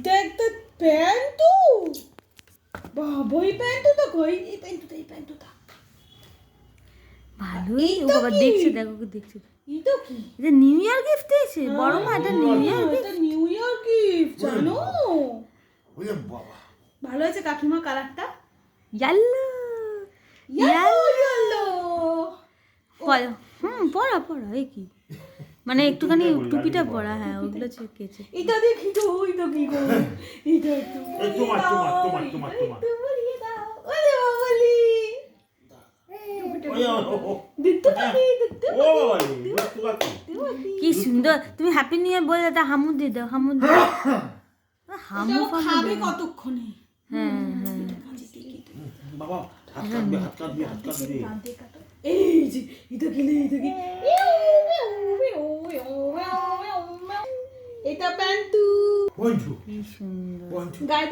এইটা একটা প্যান্টু বাবা, এই প্যান্টুটা কই? এই প্যান্টুটা ভালোই। ও বাবা দেখছে, দেখো দেখছে। এটা কি? এটা নিউ ইয়ার গিফট দিয়েছে বড় মা, এটা নিউ ইয়ার গিফট। এটা নিউ ইয়ার গিফট জানো? ওরে বাবা, ভালো আছে কাকিমা কালারটা? ইয়াল্লো ইয়েলো পড়া। পড়া পড়া এই কি মানে একটুখানি টুপিটা পড়া, হ্যাঁ ওগুলো চেকেছে। এটা দেখি তো, ওইটা কি গো? এটা একটু এই তোমার একটু বলিয়ে দাও। ওরে বাবালি দিত্তু পাখি, ও বাবা, কি সুন্দর। তুমি হ্যাপি নিউ ইয়ার বলে দাও, হামু দিয়ে দাও, হামু দিয়ে দাও। হামু এটাও ফামু খাবে দাও। কতক্ষণে? হ্যাঁ হ্যাঁ বাবা হাত কাটবি এই যে এটা কি? এটা প্যান্টু বন্ধু কি সুন্দর। গায়ে